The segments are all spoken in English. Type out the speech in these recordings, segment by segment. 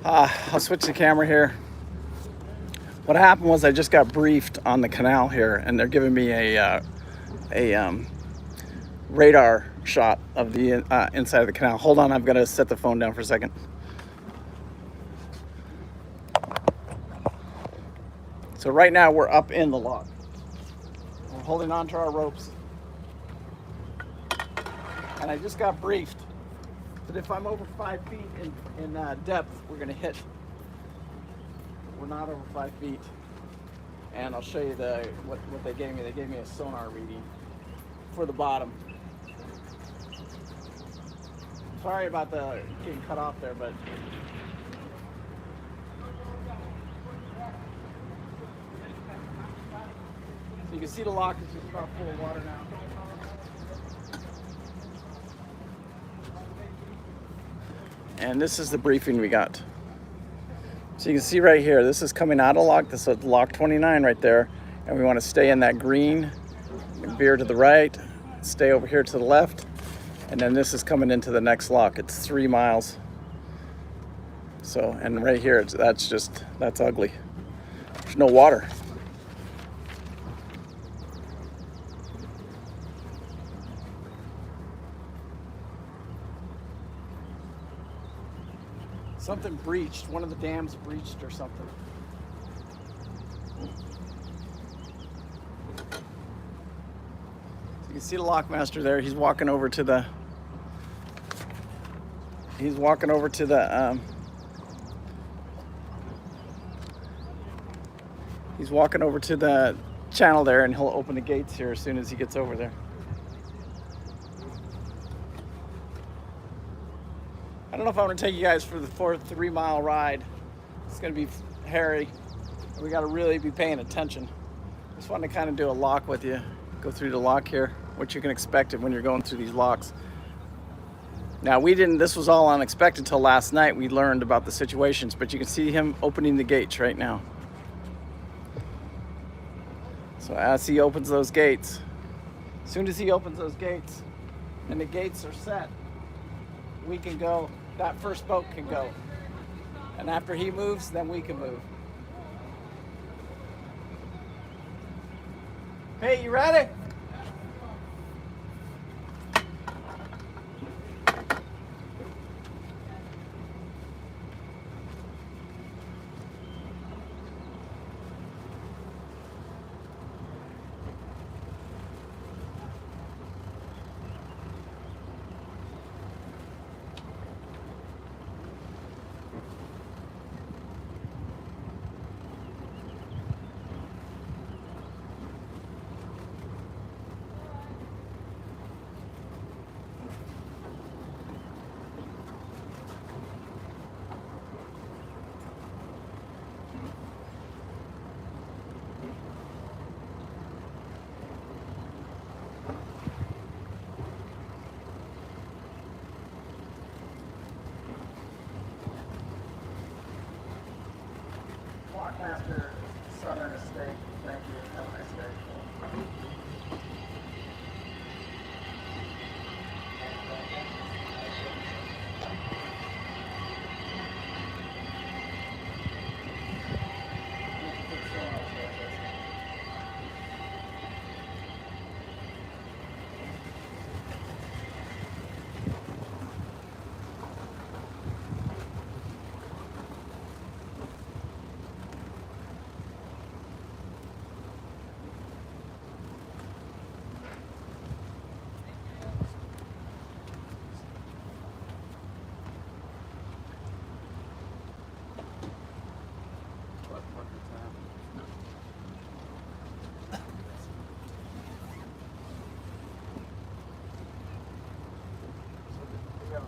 I'll switch the camera here. What happened was I just got briefed on the canal here, and they're giving me a radar shot of the inside of the canal. Hold on, I've got to set the phone down for a second. So right now we're up in the lock. We're holding on to our ropes. And I just got briefed that if I'm over 5 feet in depth, we're going to hit. We're not over 5 feet. And I'll show you what they gave me. They gave me a sonar reading for the bottom. Sorry about the getting cut off there, but so you can see the lock is just about full of water now. And this is the briefing we got. So you can see right here, this is coming out of lock. This is lock 29 right there. And we want to stay in that green, veer to the right, stay over here to the left. And then this is coming into the next lock. It's 3 miles. So, and right here, that's ugly. There's no water. Something breached. One of the dams breached or something. So you can see the lockmaster there. He's walking over to the channel there, and he'll open the gates here as soon as he gets over there. I don't know if I'm going to take you guys for the 3 mile ride. It's going to be hairy. We got to really be paying attention. Just wanted to kind of do a lock with you. Go through the lock here, what you can expect when you're going through these locks. Now this was all unexpected till last night. We learned about the situations, but you can see him opening the gates right now. So as he opens those gates, as soon as he opens those gates and the gates are set, we can go. That first boat can go. And after he moves, then we can move. Hey, you ready? Lockmaster, Southern Estate. Thank you. Have a nice day.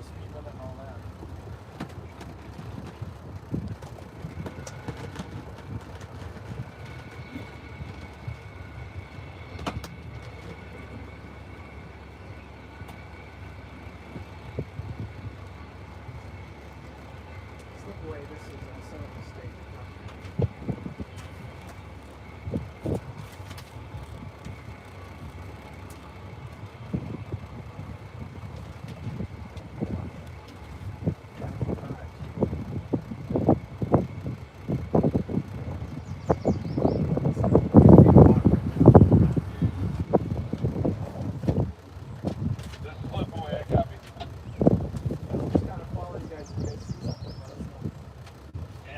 Speed limit and all that. Slipway, this is a Southern Estate.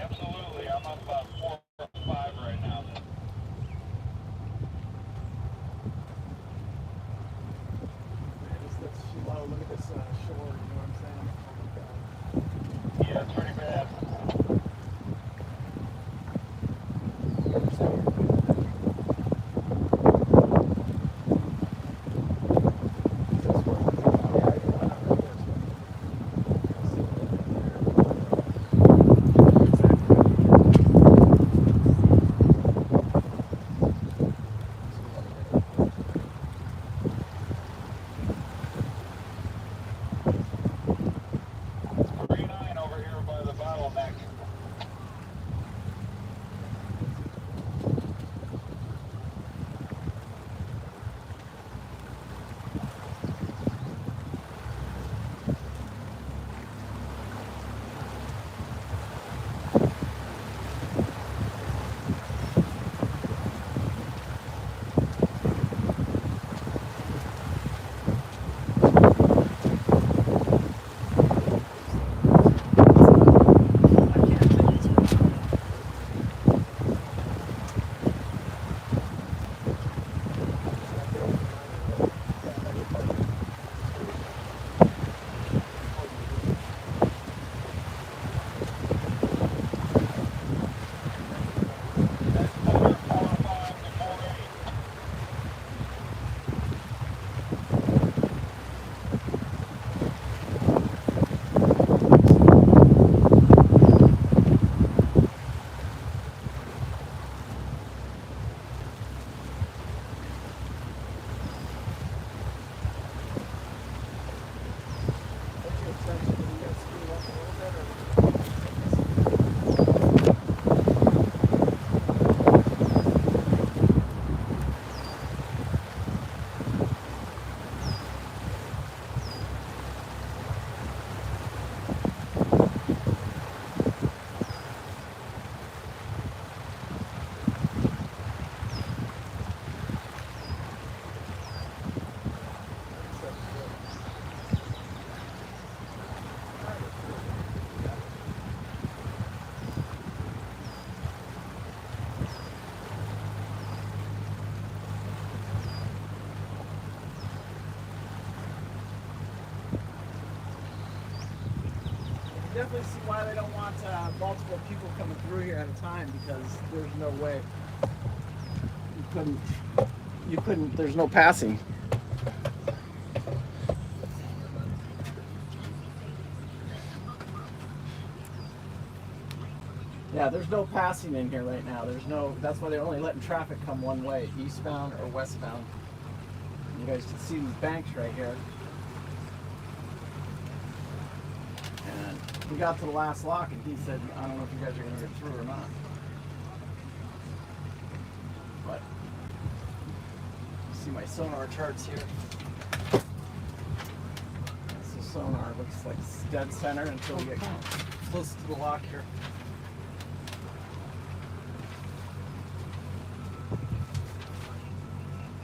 Absolutely. I'm up about 4 or 5 right now. Let's look at this shore, you know what I'm saying? Yeah, it's pretty bad. It's pretty nine over here by the bottleneck. That's 405 to 480. Definitely see why they don't want multiple people coming through here at a time, because there's no way you couldn't there's no passing. Yeah, there's no passing in here right now. That's why they're only letting traffic come one way, eastbound or westbound. You guys can see these banks right here. And we got to the last lock and he said, I don't know if you guys are going to get through or not. But you see my sonar charts here. That's the sonar. Looks like it's dead center until we get close to the lock here.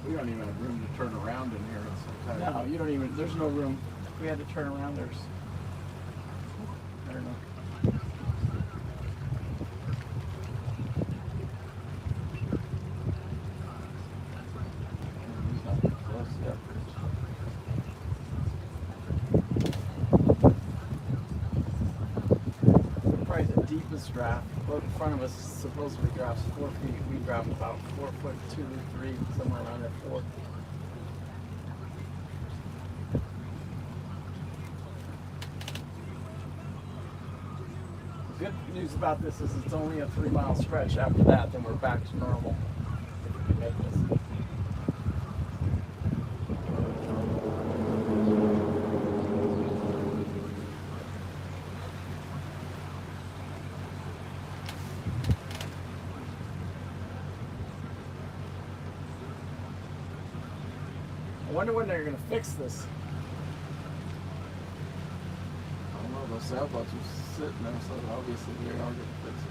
We don't even have room to turn around in here. It's so tight. No, you don't even, there's no room. If we had to turn around, I don't know. There's nothing close yet. Probably the deepest draft. The boat in front of us supposedly drafts 4 feet. We draft about 4 foot 2, 3, somewhere around there, 4. The good news about this is it's only a 3-mile stretch. After that, then we're back to normal. If we can make this. I wonder when they're going to fix this. I don't know, those sailboats are sitting there, so obviously they are going to fix it.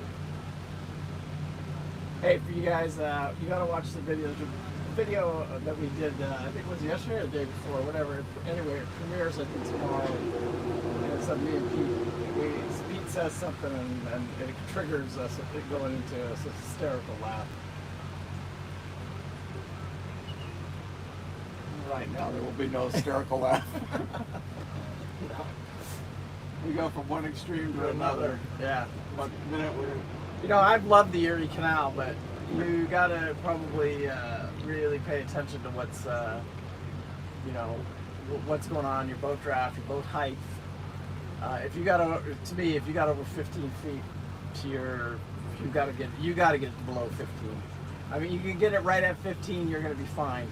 Hey, for you guys, you got to watch the video. The video that we did, I think it was yesterday or the day before, whatever. Anyway, it premieres, I think, tomorrow. And it's of me and Pete. Pete says something and it triggers us going into a hysterical laugh. Right now, there will be no hysterical laugh. We go from one extreme to another. Yeah. One minute we're You know, I've loved the Erie Canal, but you gotta probably really pay attention to what's, you know, what's going on, your boat draft, your boat height. If you got to me, if you got over 15 feet to you got to get it below 15. I mean, you can get it right at 15, you're gonna be fine.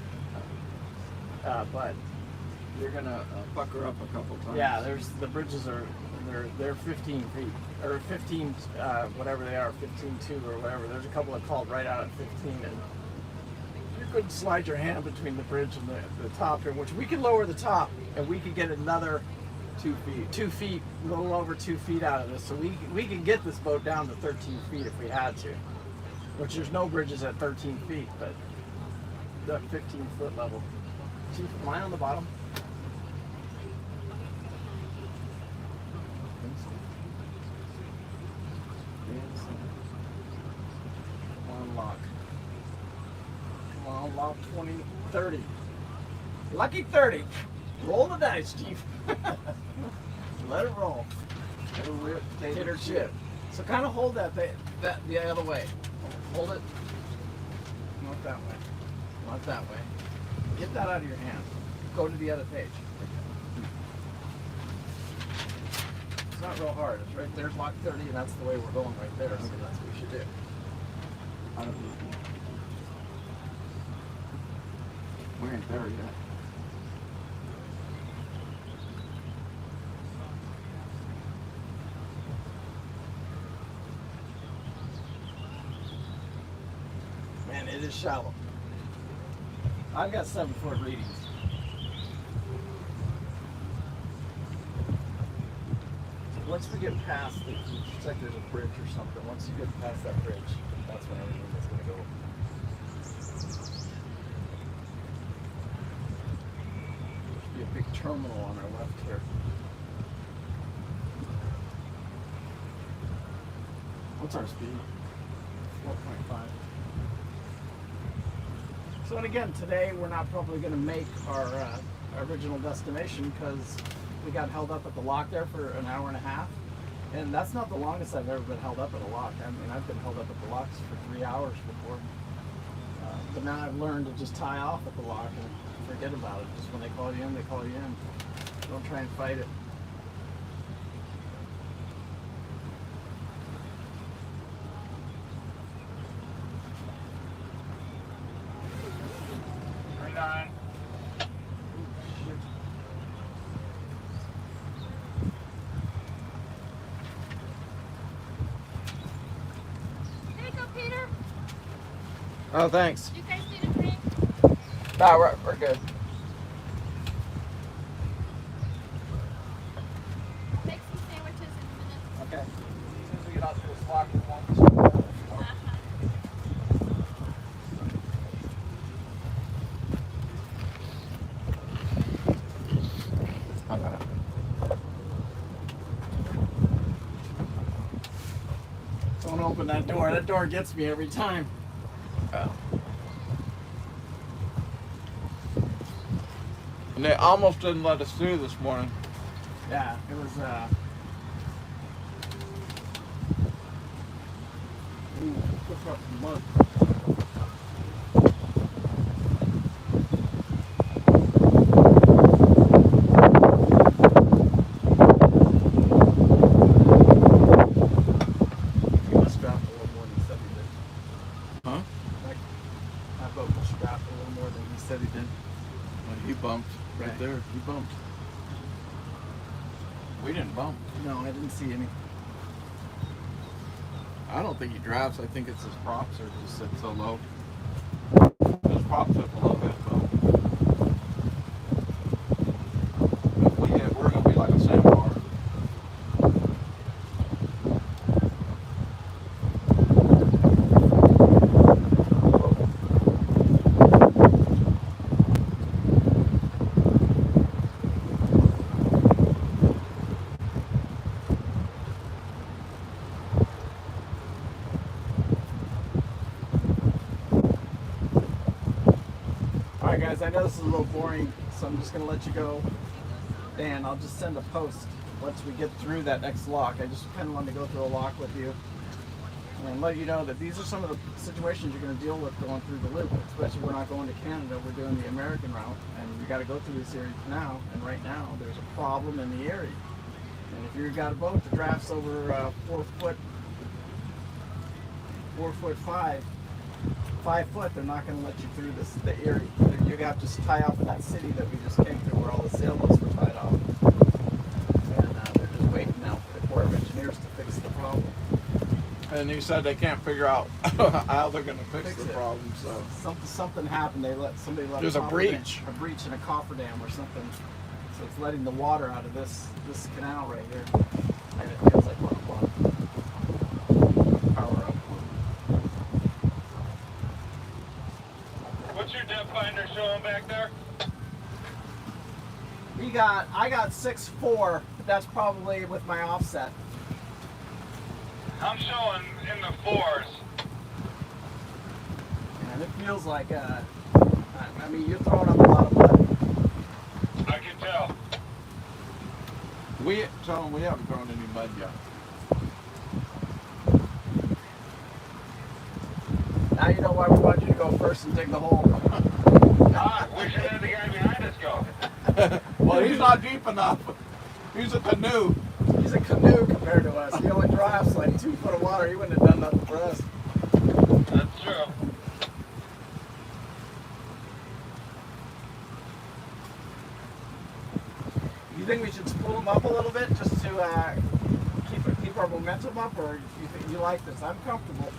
But you're gonna pucker up a couple times. yeah, the bridges are they're 15 feet or 15 whatever they are, 15.2 or whatever. There's a couple that called right out at 15, and you could slide your hand between the bridge and the top here, which we could lower the top and we could get another 2 feet. 2 feet, a little over 2 feet out of this. So we could get this boat down to 13 feet if we had to, which there's no bridges at 13 feet, but the 15-foot level. Chief, am I on the bottom? Come on, lock. Come on, lock 20, 30. Lucky 30. Roll the dice, Chief. Let it roll. Hit or chip. So kind of hold that the other way. Hold it. Not that way. Not that way. Get that out of your hand. Go to the other page. It's not real hard. It's right there's lock 30, and that's the way we're going right there. So that's what we should do. We ain't there yet. Man, it is shallow. I've got 7-foot readings. So once we get past it's like there's a bridge or something. Once you get past that bridge, that's when everything is going to go. There's be a big terminal on our left here. What's our speed? 4.5. So, and again, today we're not probably going to make our original destination because we got held up at the lock there for an hour and a half. And that's not the longest I've ever been held up at a lock. I mean, I've been held up at the locks for 3 hours before. But now I've learned to just tie off at the lock and forget about it. Just when they call you in, they call you in. Don't try and fight it. Oh, thanks. You guys need a drink? No, we're good. I'll make some sandwiches in a minute. Okay. As soon as we get out to this lock, we won't. I got it. Don't open that door. That door gets me every time. Oh. And they almost didn't let us through this morning. Yeah, it was took up some mud. He must drop a little more than he said he did. Huh? Like, that boat must drop a little more than he said he did. Well, he bumped right Right. there. He bumped. We didn't bump. No, I didn't see any. I don't think he drives. I think it's his props are just sit so low. His props up a little bit, but if we hit, we're gonna be like a sandbar. Alright guys, I know this is a little boring, so I'm just going to let you go. And I'll just send a post once we get through that next lock. I just kind of wanted to go through a lock with you and let you know that these are some of the situations you're going to deal with going through the loop. Especially we're not going to Canada, we're doing the American route, and we got to go through this Erie Canal. And right now, there's a problem in the Erie. And if you've got a boat that drafts over 5 foot, they're not going to let you through the Erie. You have to tie off in that city that we just came through, where all the sailboats were tied off. And they're just waiting now for the Corps of Engineers to fix the problem. And he said they can't figure out how they're going to fix the problem. So Something happened. Somebody let there's a breach in a cofferdam or something. So it's letting the water out of this canal right here, and it feels like we're on power up. What's your depth finder showing back there? I got 6'4", but that's probably with my offset. I'm showing in the 4s. And it feels like I mean, you're throwing up a lot of mud. I can tell. we haven't thrown any mud yet. Now you know why we wanted you to go first and dig the hole. We should have the guy behind us go. Well, he's not deep enough. He's a canoe. He's a canoe compared to us. He only drafts like 2 foot of water. He wouldn't have done nothing for us. That's true. You think we should spool him up a little bit just to keep our momentum up, or you like this? I'm comfortable.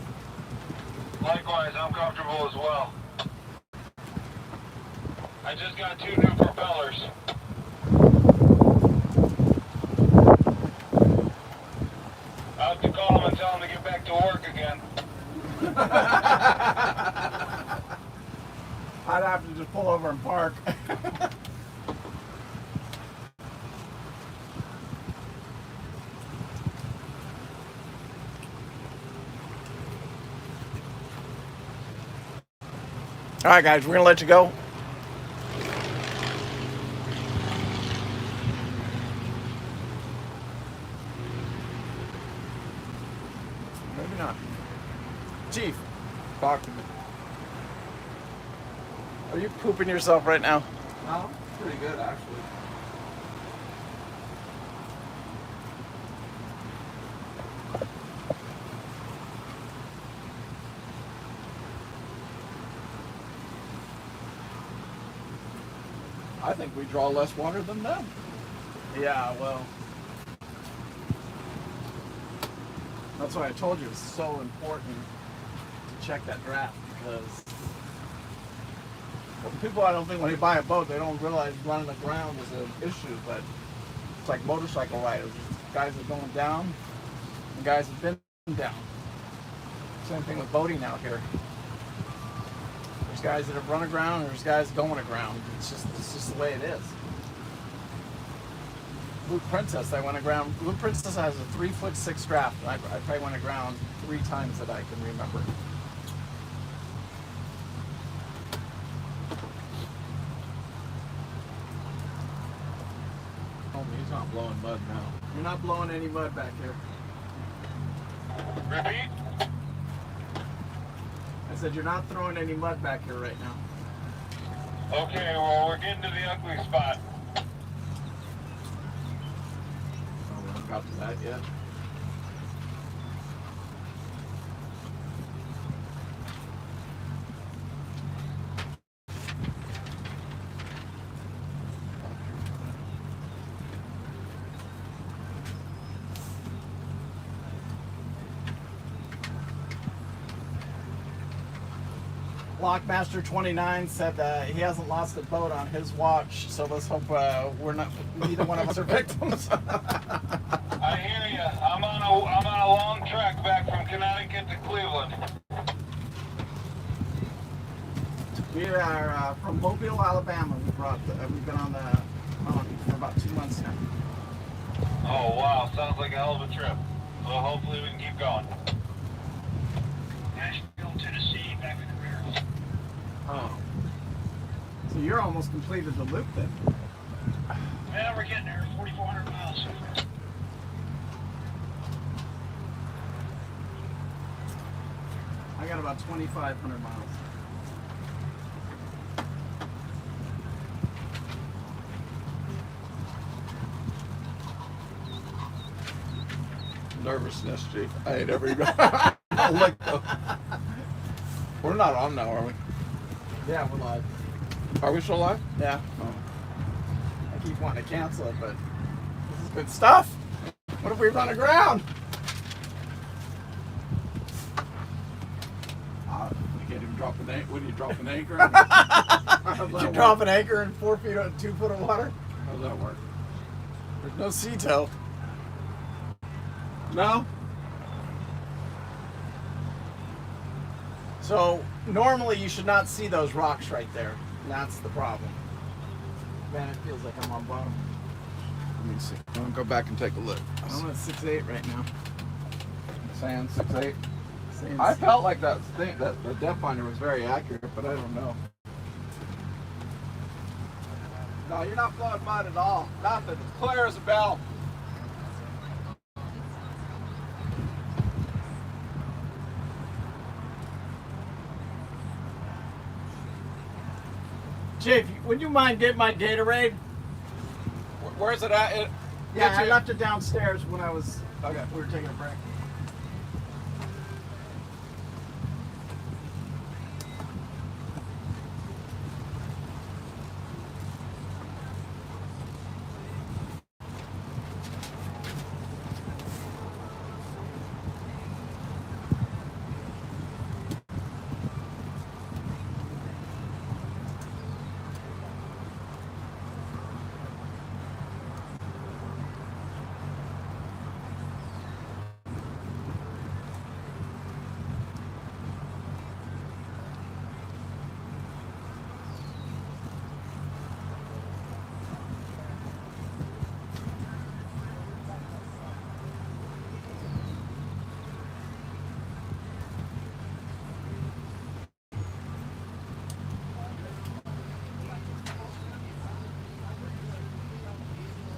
Likewise, I'm comfortable as well. I just got 2 new propellers. I'll have to call him and tell him to get back to work again. I'd have to just pull over and park. All right, guys, we're gonna let you go. Maybe not. Chief, Talk to me. are you pooping yourself right now? No, pretty good actually. I think we draw less water than them. Yeah, well, that's why I told you it's so important to check that draft, because people, I don't think when they buy a boat, they don't realize running aground is an issue, but it's like motorcycle riders. Guys are going down and guys have been down. Same thing with boating out here. There's guys that have run aground and there's guys going aground. It's just the way it is. Blue Princess, I went aground. Blue Princess has a 3'6" draft, and I probably went aground 3 times that I can remember. Oh, he's not blowing mud now. You're not blowing any mud back here. Repeat? I said you're not throwing any mud back here right now. Okay, well, we're getting to the ugly spot. Oh, we haven't got to that yet. Lockmaster 29 said he hasn't lost a boat on his watch, so let's hope neither one of us are victims. I hear you. I'm on a long trek back from Connecticut to Cleveland. We are from Mobile, Alabama. We've been on the for about 2 months now. Oh, wow. Sounds like a hell of a trip. Well, hopefully we can keep going. Nashville, Tennessee, back in the rear. Oh. you're almost completed the loop then. Yeah, we're getting there. 4,400 miles. I got about 2,500 miles. Nervousness, Chief. I ain't ever even. Look, we're not on now, are we? Yeah, we're live. Are we still live? Yeah. Oh. I keep wanting to cancel it, but this is good stuff. What if we run aground? You can't even drop an anchor. What do you drop an anchor? Did you drop an anchor in 4 feet or 2 foot of water? How does that work? There's no sea tow. No. So normally you should not see those rocks right there. That's the problem. Man, it feels like I'm on bottom. Let me see. I'm gonna go back and take a look. I'm at 6'8" right now. Sand 6'8". Saying I felt like that thing, that the depth finder was very accurate, but I don't know. No, you're not blowing mud at all. Nothing. It's clear as a bell. Chief, would you mind getting my Gatorade? Where's it at? Yeah, I left it downstairs when I was. Okay, we were taking a break.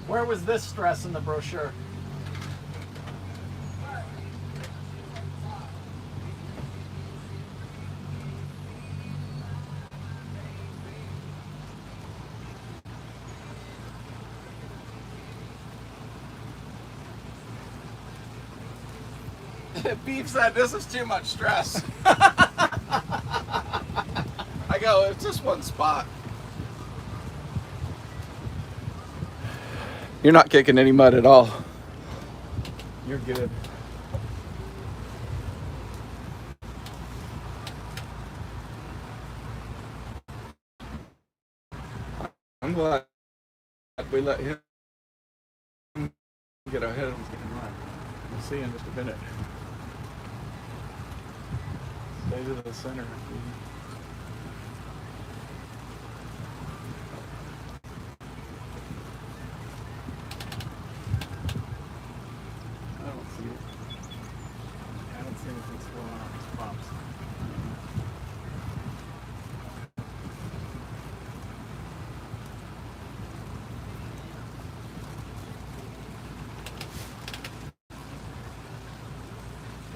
Where was this stress in the brochure? Beef said this is too much stress. I go, it's just one spot. You're not kicking any mud at all. You're good. I'm glad we let him get ahead of him. We'll see in just a minute. Stay to the center. I don't see it. I don't see anything slowing on these props.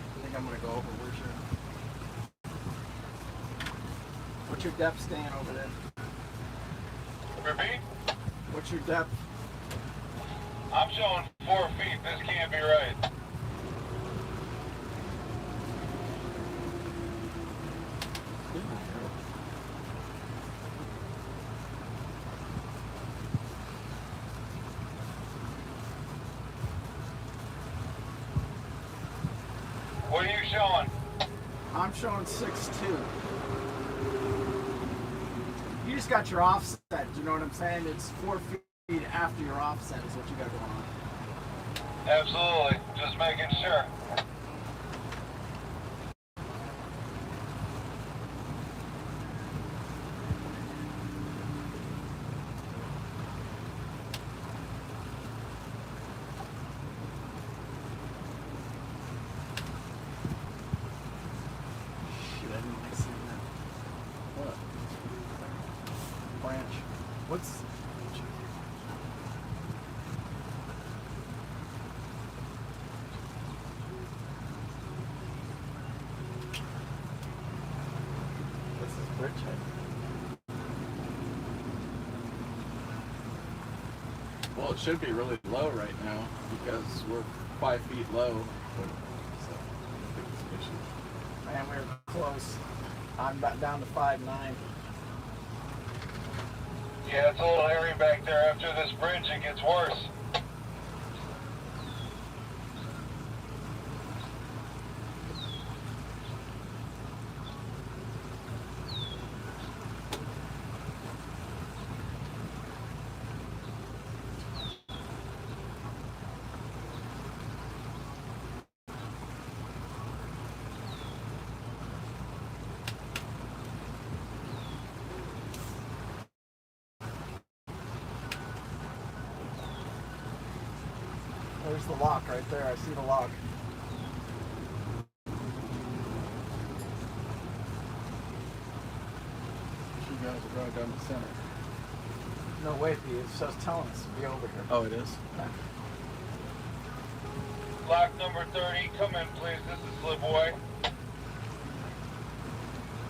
I think I'm gonna go over. What's your depth staying over there? Repeat? What's your depth? I'm showing 4 feet. This can't be right. What are you showing? I'm showing 6'2". You just got your offset. Do you know what I'm saying? It's 4 feet after your offset is what you got going on. Absolutely. Just making sure. Shoot, I didn't like seeing that. What? Branch. bridge height. Well, it should be really low right now because we're 5 feet low. So, I think it's an issue. Man, we were close. I'm about down to 5'9". Yeah, it's a little hairy back there. After this bridge, it gets worse. There's the lock right there. I see the lock. You guys are going down the center. No way, Pete. It's just telling us to be over here. Oh, it is? Lock number 30, come in please. This is Slipboy.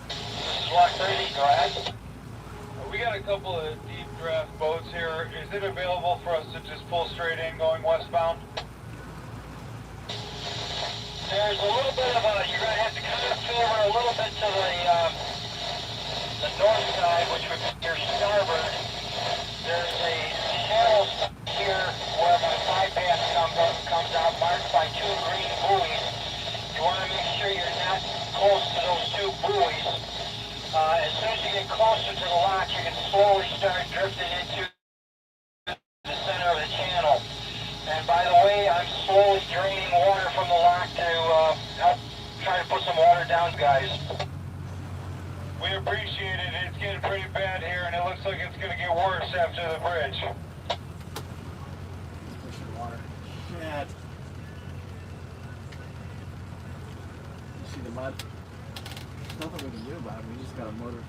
This is Lock 30, go ahead. We got a couple of deep draft boats here. Is it available for us to just pull straight in going westbound? There's a little bit of a, you're going to have to kind of favor a little bit to the north side, which would be your starboard. There's a channel here where my bypass comes out, marked by 2 green buoys. You want to make sure you're not close to those 2 buoys. As soon as you get closer to the lock, you can slowly start drifting into the center of the channel. And by the way, I'm slowly draining water from the lock to help try to put some water down, guys. We appreciate it. It's getting pretty bad here, and it looks like it's going to get worse after the bridge. Pushing water. Shit. You see the mud? There's nothing we can do about it. We just got a motor.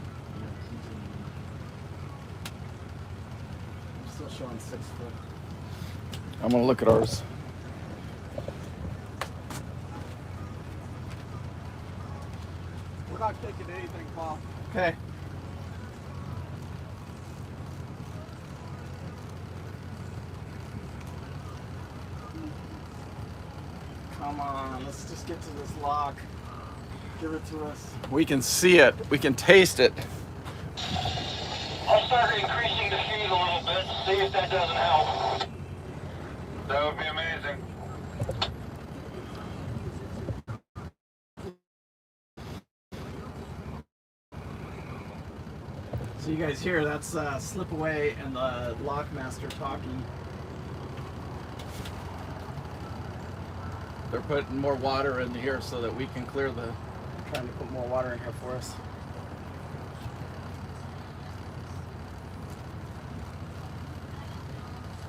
I'm still showing 6 foot. I'm gonna look at ours. We're not taking anything, Paul. Okay. Come on, let's just get to this lock. Give it to us. We can see it. We can taste it. I'll start increasing the speed a little bit, see if that doesn't help. That would be amazing. So you guys hear, that's Slip Away and the Lockmaster talking. They're putting more water in here so that we can clear the... Trying to put more water in here for us.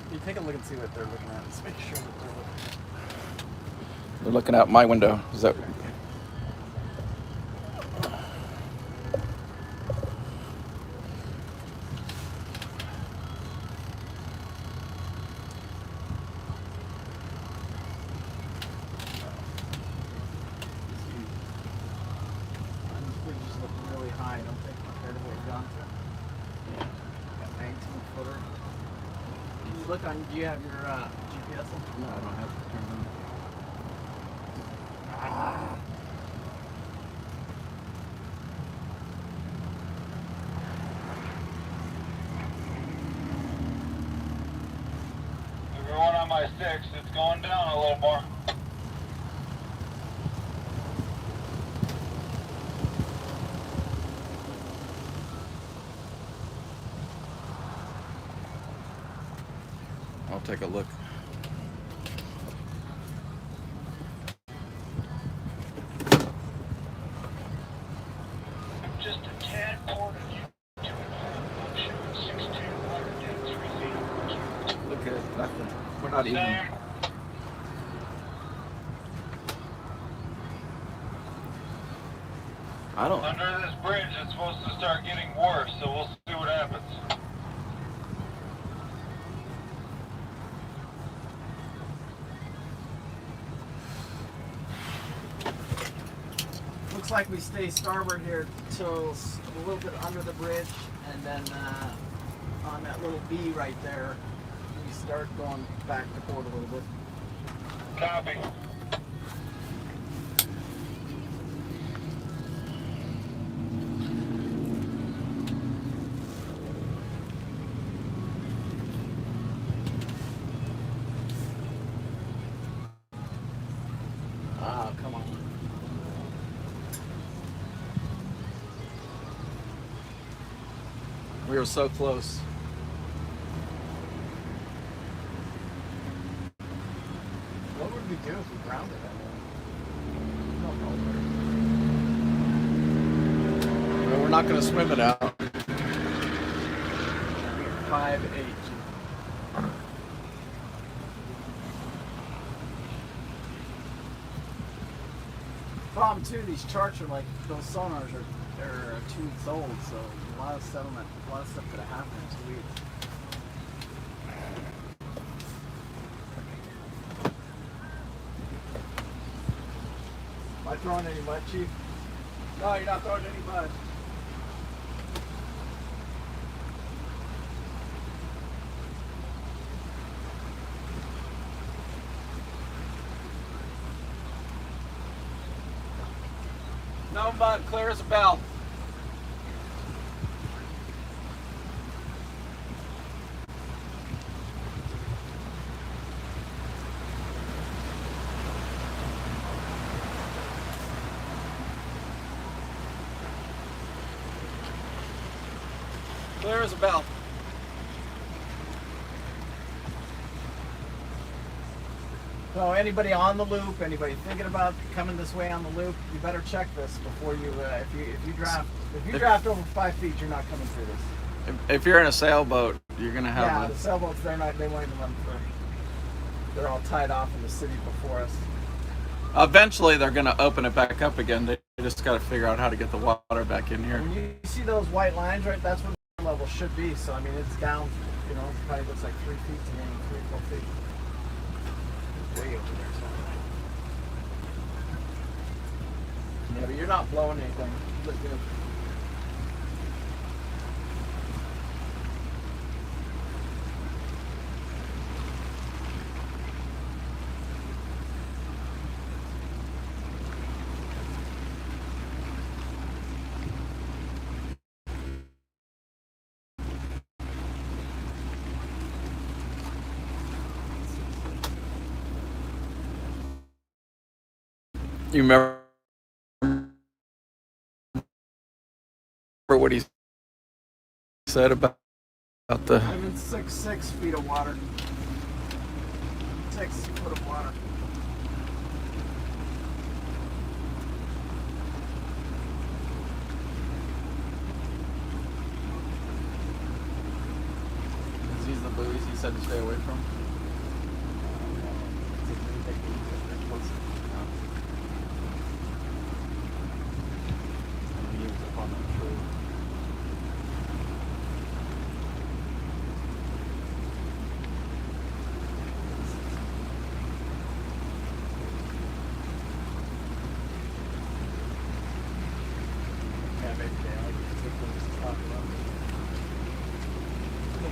You take a look and see what they're looking at. Let's make sure that they're looking out my window. Is that... I don't think compared to what we've gone through. Yeah. Got 19 footer. Can you look on, do you have your GPS on? No, I don't have to turn on. Everyone on my 6, it's going down a little more. I'll take a look. Just a tad portage to it. 16 water depth, 3 feet. Look at it, nothing. We're not even. Same. I don't. Under this bridge, it's supposed to start getting worse, so we'll see what happens. Looks like we stay starboard here till a little bit under the bridge, and then on that little B right there, we start going back to port a little bit. Copy. Ah, come on. We were so close. What would we do if we grounded it? Well, we're not going to swim it out. 5'8". Problem too, these charts are like, those sonars are 2 weeks old, so a lot of stuff could have happened in 2 weeks. Am I throwing any mud, Chief? No, you're not throwing any mud. No mud, clear as a bell. Clear as a bell. So anybody on the loop, anybody thinking about coming this way on the loop, you better check this before you, if you draft over 5 feet, you're not coming through this. If you're in a sailboat, you're gonna have. Yeah, the sailboats, they won't even run through. They're all tied off in the city before us. Eventually, they're gonna open it back up again. They just got to figure out how to get the water back in here. When you see those white lines, right, that's where the level should be. So I mean, it's down. You know, it probably looks like 3 feet to me, 3 or 4 feet. Way over there somewhere. Yeah, but you're not blowing anything. You look good. You remember what he said about the? I'm in 6 feet of water. 6 foot of water. These the buoys he said to stay away from.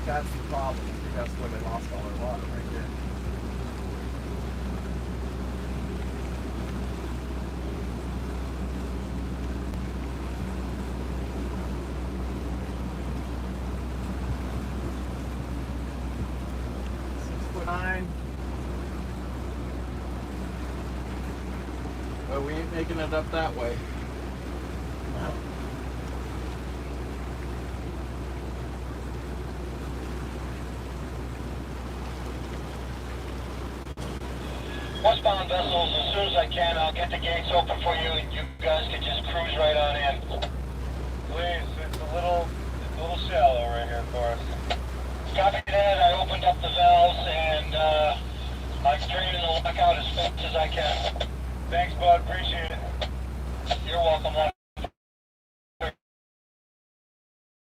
That's the problem. I think that's where they lost all their water right there. But we ain't making it up that way. No. Westbound vessels, as soon as I can, I'll get the gates open for you, and you guys can just cruise right on in. Please, it's a little shallow right here for us. Copy that. I opened up the valves, and I'm draining the lockout as fast as I can. Thanks, bud. Appreciate it. You're welcome.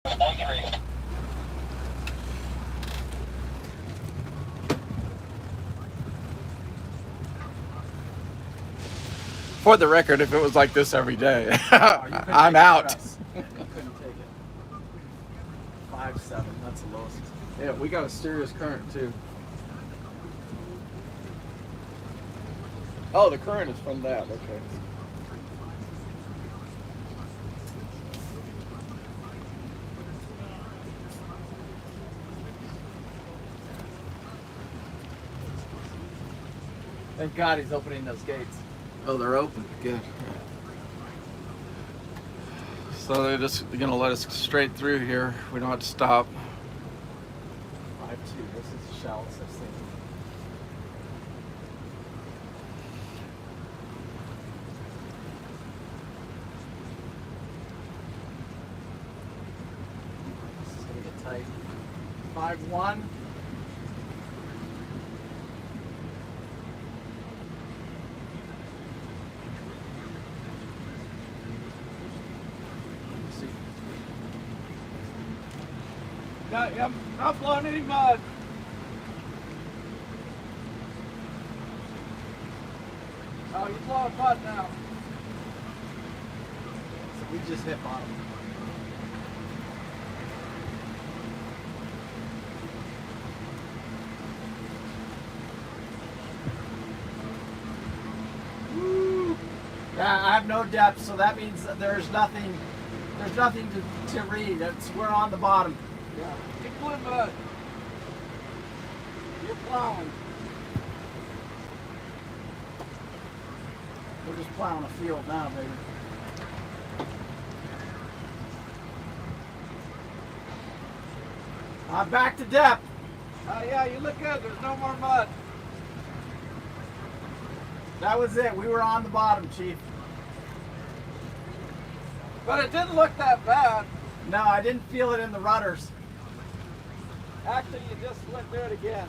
1-3. For the record, if it was like this every day, Oh, you couldn't I'm take out. stress. You couldn't take it. 5.7, that's the lowest. Yeah, we got a serious current too. Oh, the current is from that. Okay. Thank God he's opening those gates. Oh, they're open. Good. So they're just gonna let us straight through here. We don't have to stop. 5.2, this is the shallowest I've seen. This is gonna get tight. 5.1. I'm not blowing any mud. Oh, you're blowing mud now. So we just hit bottom. Woo! Yeah, I have no depth, so that means that there's nothing to read. We're on the bottom. Yeah. Keep blowing mud. You're plowing. We're just plowing a field now, baby. I'm back to depth. Oh yeah, you look good. There's no more mud. That was it. We were on the bottom, Chief. But it didn't look that bad. No, I didn't feel it in the rudders. Actually, you just went through it again.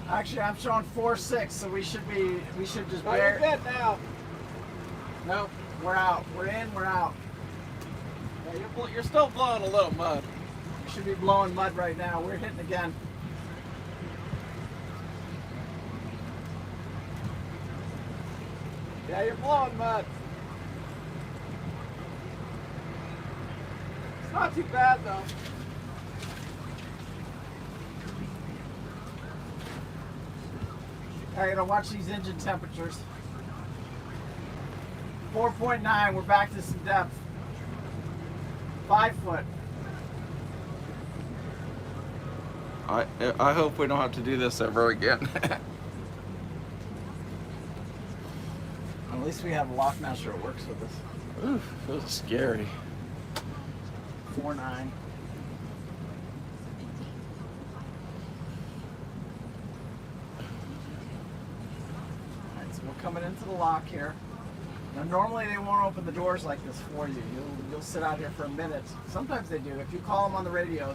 Actually, I'm showing 4.6, so we should just Oh, you're good now. Nope, we're out. We're in, we're out. Yeah, you're still blowing a little mud. We should be blowing mud right now. We're hitting again. Yeah, you're blowing mud. It's not too bad though. I gotta watch these engine temperatures. 4.9, we're back to some depth. 5 foot. I hope we don't have to do this ever again. At least we have a lock master that works with us. Ooh, feels scary. 4.9. Alright, so we're coming into the lock here. Now normally they won't open the doors like this for you. You'll sit out here for a minute. Sometimes they do. If you call them on the radio,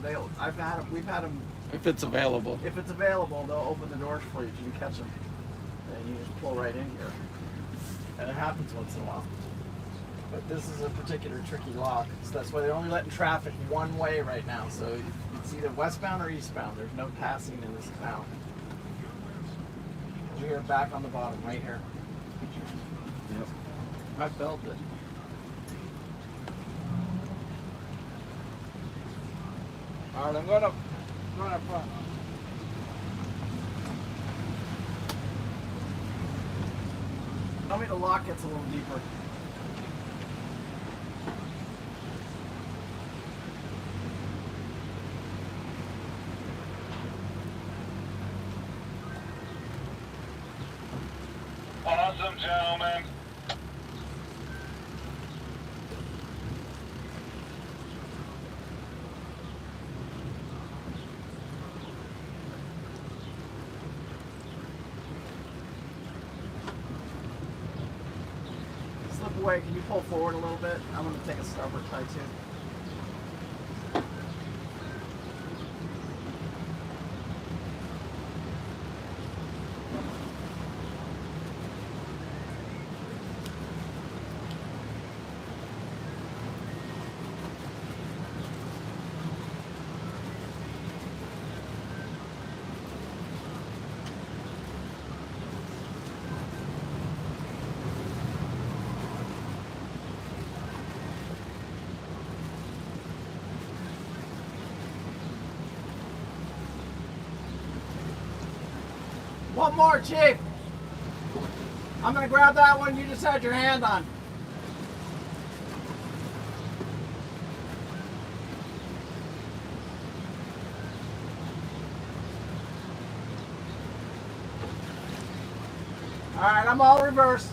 we've had them. If it's available. If it's available, they'll open the doors for you if you can catch them. And you just pull right in here. And it happens once in a while. But this is a particular tricky lock. So that's why they're only letting traffic one way right now. So it's either westbound or eastbound. There's no passing in this canal. We're back on the bottom right here. Yep. I felt it. Alright, I'm going up front. Tell me the lock gets a little deeper. Awesome, gentlemen. Slip away. Can you pull forward a little bit? I'm going to take a starboard tie too. One more, Chief. I'm gonna grab that one you just had your hand on. All right, I'm all reversed.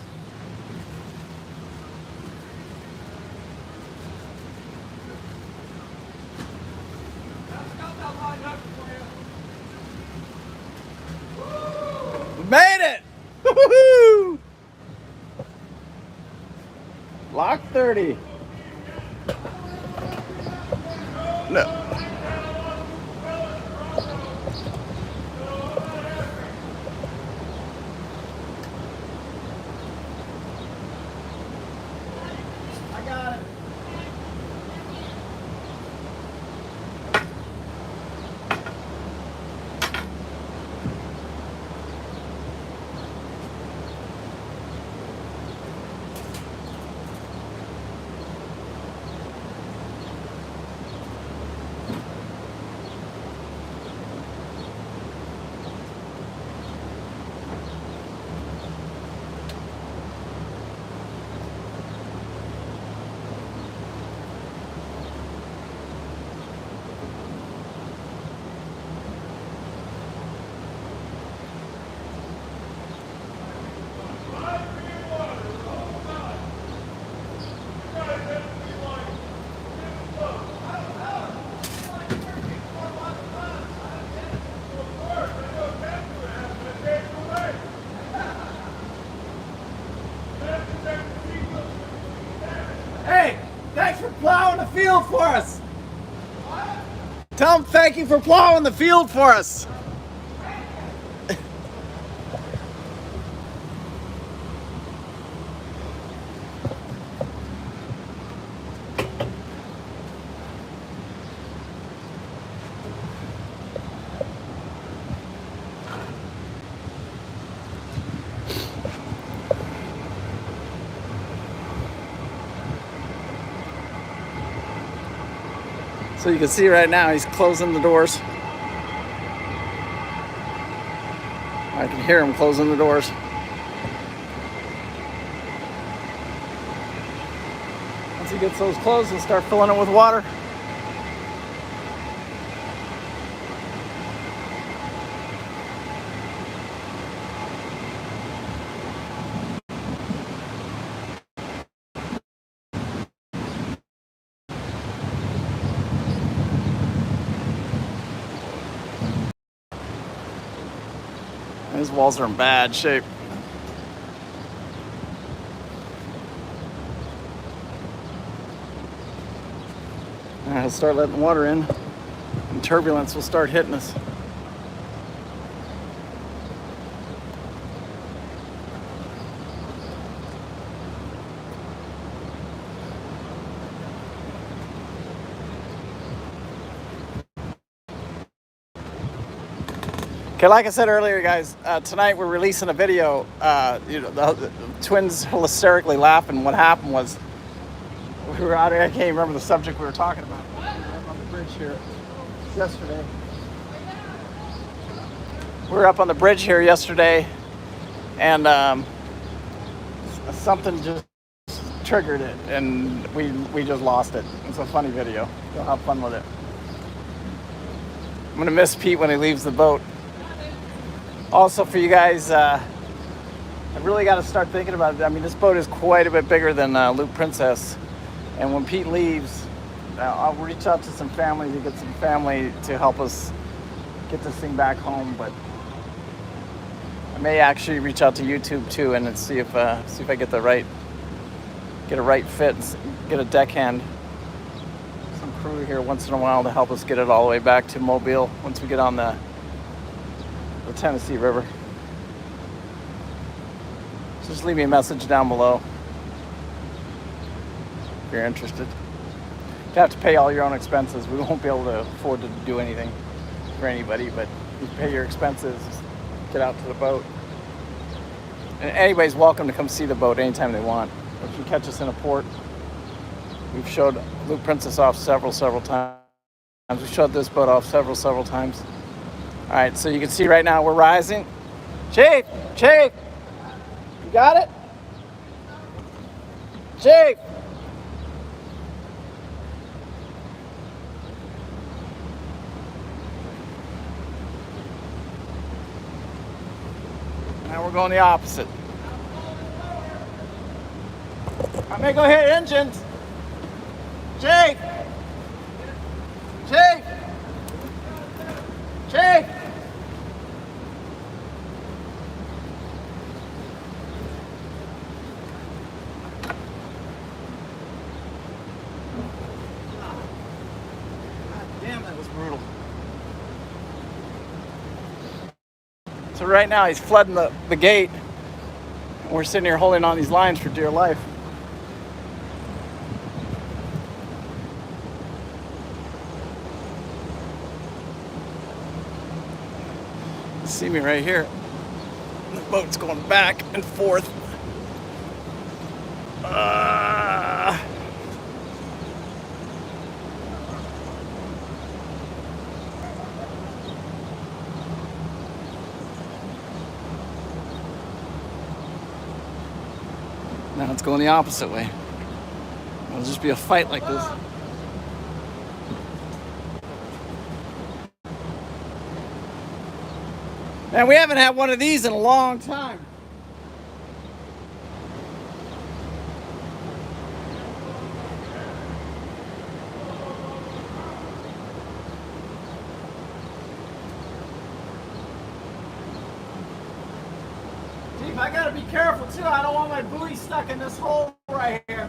We made it! Woo-hoo! Lock 30. No. I got it. Hey, thanks for plowing the field for us. Tell them thank you for plowing the field for us. So you can see right now he's closing the doors. I can hear him closing the doors. Once he gets those closed, he'll start filling it with water. His walls are in bad shape. And he'll start letting water in, and turbulence will start hitting us. Okay, like I said earlier, guys, tonight we're releasing a video. The twins hysterically laughing. What happened was we were out here. I can't even remember the subject we were talking about. We were up on the bridge here yesterday. We were up on the bridge here yesterday, and something just triggered it, and we just lost it. It's a funny video. You'll have fun with it. I'm gonna miss Pete when he leaves the boat. Also, for you guys, I really got to start thinking about it. I mean, this boat is quite a bit bigger than Loop Princess. And when Pete leaves, I'll reach out to some family to get some family to help us get this thing back home. But I may actually reach out to YouTube too and see if I get a right fit, and get a deckhand, some crew here once in a while to help us get it all the way back to Mobile once we get on the Tennessee River. So just leave me a message down below if you're interested. You have to pay all your own expenses. We won't be able to afford to do anything for anybody, but you pay your expenses, get out to the boat. And anybody's welcome to come see the boat anytime they want. If you catch us in a port, we've showed Loop Princess off several times. We showed this boat off several times. All right, so you can see right now we're rising. Chief, Chief, you got it? Chief. Now we're going the opposite. I may go hit engines. Chief! Chief! Chief! God damn, that was brutal. So right now he's flooding the gate. And we're sitting here holding on these lines for dear life. See me right here. The boat's going back and forth. Now it's going the opposite way. It'll just be a fight like this. Man, we haven't had one of these in a long time. Steve, I gotta be careful too. I don't want my buoy stuck in this hole right here.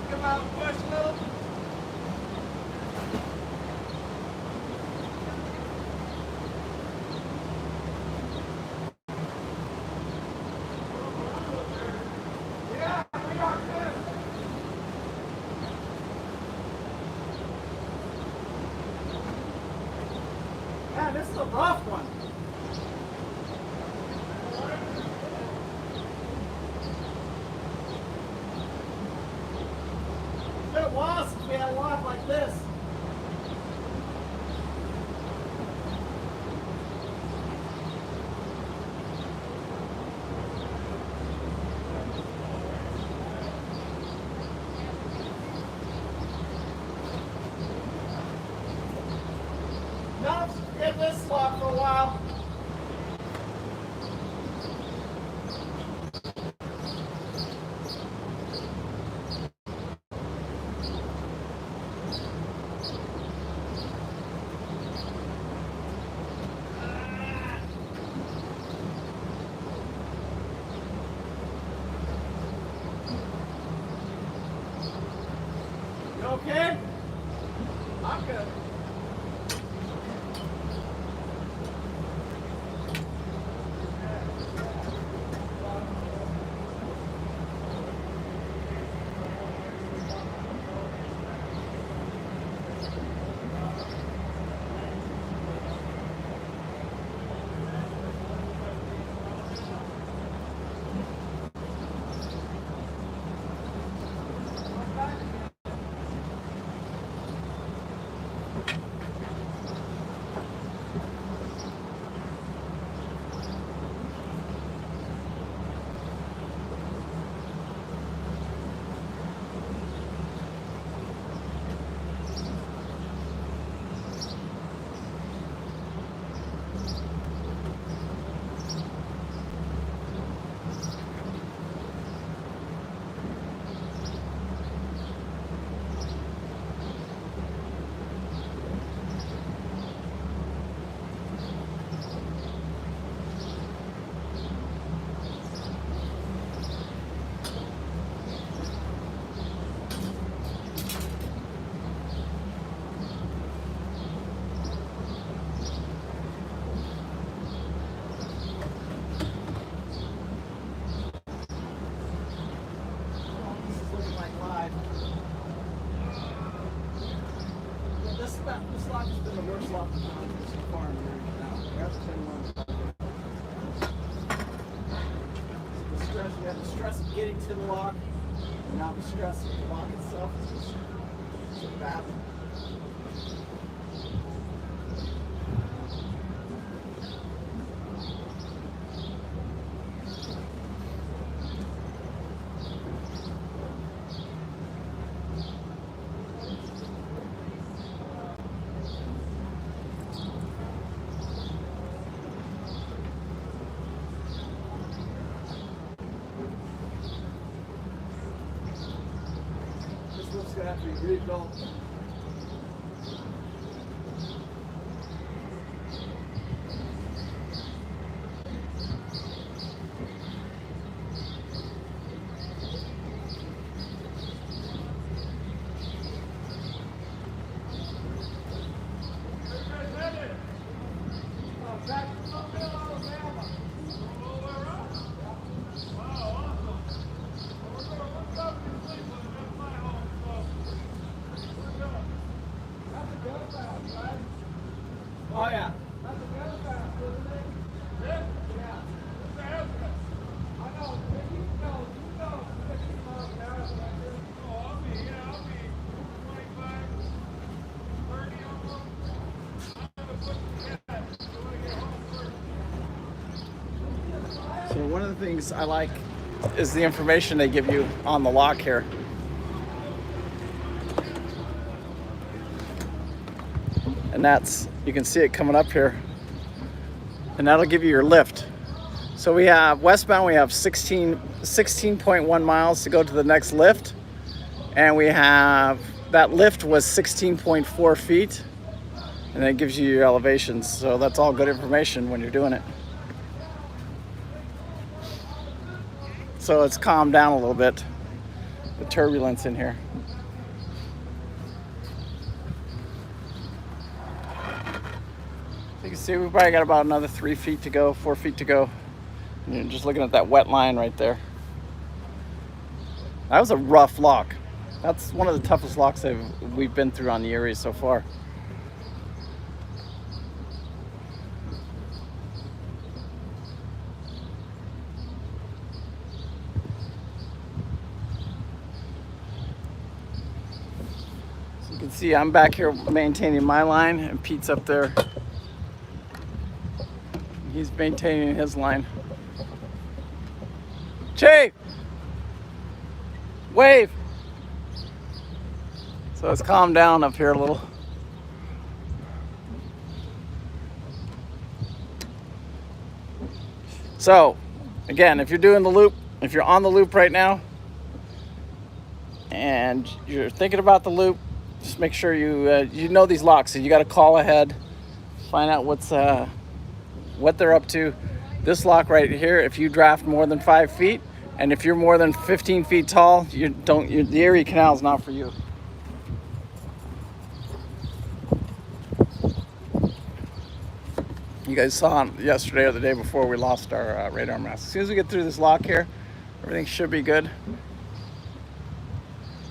Come out and push a little. Yeah, we are good. Man, this is a rough one. It's been a while since we had a lock like this. No, get this lock for a while. You okay? I'm good. This lock has been the worst lock in town so far in Erie now. We have to turn one. The stress, we have the stress of getting to the lock, and now the stress of the lock itself is just so bad. Oh yeah. So one of the things I like is the information they give you on the lock here. And that's, you can see it coming up here. And that'll give you your lift. So we have westbound, we have 16.1 miles to go to the next lift. And we have, that lift was 16.4 feet. And it gives you your elevations. So that's all good information when you're doing it. So it's calmed down a little bit, the turbulence in here. You can see we've probably got about another 3 feet to go, 4 feet to go. And you're just looking at that wet line right there. That was a rough lock. That's one of the toughest locks we've been through on the Erie so far. So you can see I'm back here maintaining my line, and Pete's up there. He's maintaining his line. Chief! Wave! So it's calmed down up here a little. So, again, if you're doing the loop, if you're on the loop right now, and you're thinking about the loop, just make sure you know these locks. So you got to call ahead, find out what they're up to. This lock right here, if you draft more than 5 feet, and if you're more than 15 feet tall, the Erie Canal is not for you. You guys saw yesterday or the day before we lost our radar mast. As soon as we get through this lock here, everything should be good.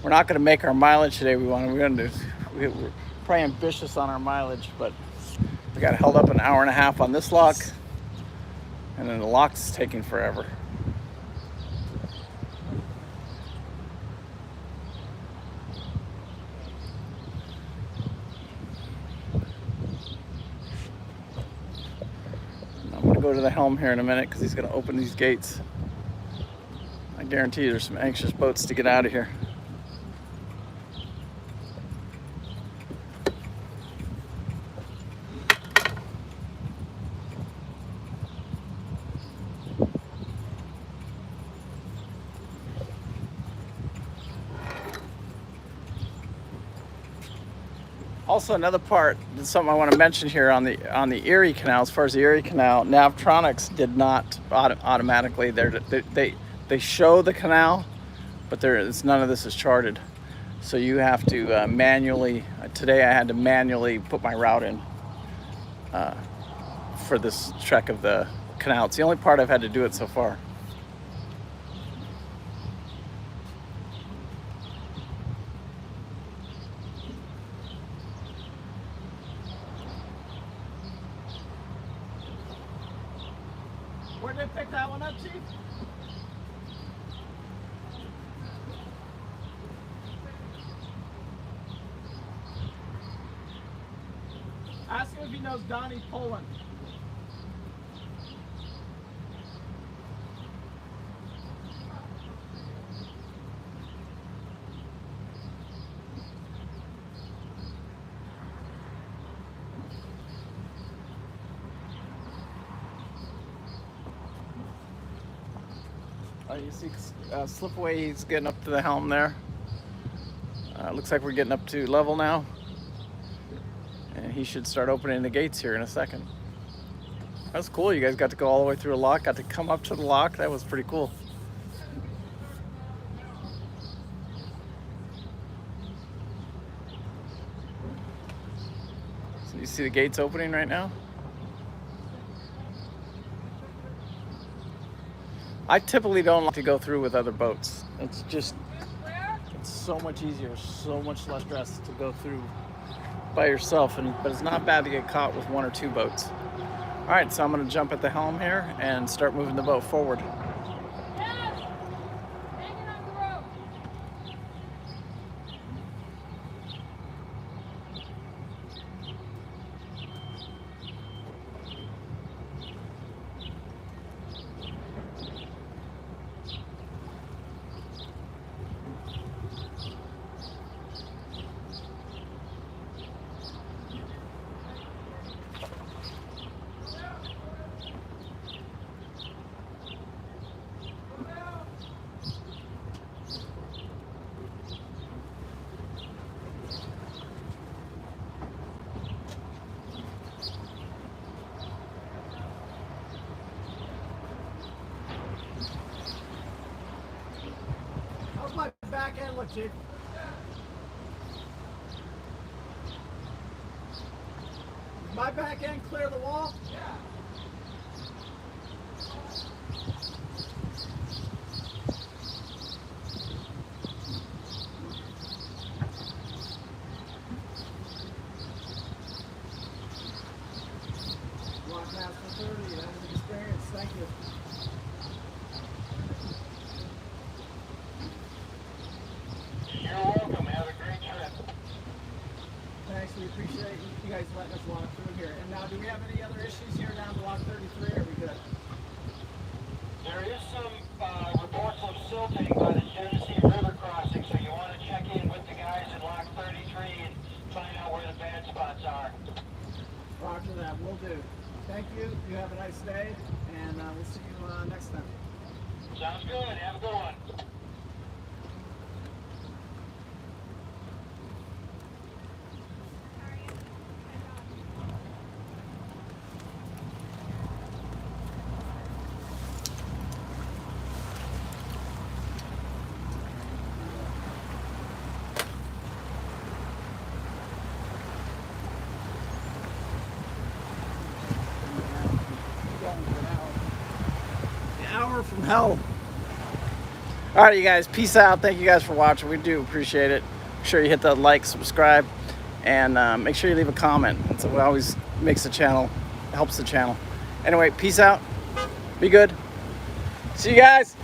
We're not going to make our mileage today. We're probably ambitious on our mileage, but we got held up an hour and a half on this lock, and then the lock's taking forever. I'm going to go to the helm here in a minute because he's going to open these gates. I guarantee you there's some anxious boats to get out of here. Also, another part, something I want to mention here on the Erie Canal, as far as the Erie Canal, Navtronics did not automatically. They show the canal, but none of this is charted. So you have to manually. Today I had to manually put my route in for this trek of the canal. It's the only part I've had to do it so far. Where'd they pick that one up, Chief? Ask him if he knows Donnie Poland. You see Slipaway, he's getting up to the helm there. Looks like we're getting up to level now. And he should start opening the gates here in a second. That was cool. You guys got to go all the way through a lock, got to come up to the lock. That was pretty cool. So you see the gates opening right now? I typically don't like to go through with other boats. It's just, it's so much easier, so much less stress to go through by yourself. But it's not bad to get caught with one or two boats. All right, so I'm gonna jump at the helm here and start moving the boat forward. Yes! Hanging on the rope. How's my back end look, Chief? Does my back end clear the wall? Yeah. Walk past for 30, that was an experience, thank you. You're welcome. Have a great trip. Thanks, we appreciate you guys letting us walk through here. And now, do we have any other issues here down to Lock 33, or are we good? There is some reports of silting by the Genesee River crossing, so you want to check in with the guys at Lock 33 and find out where the bad spots are. Roger that, will do. Thank you, you have a nice day, and we'll see you next time. Sounds good. Have a good one. An hour from hell. All right, you guys, peace out. Thank you guys for watching. We do appreciate it. Make sure you hit that like, subscribe, and make sure you leave a comment. It's what always makes the channel, helps the channel. Anyway, peace out. Be good. See you guys.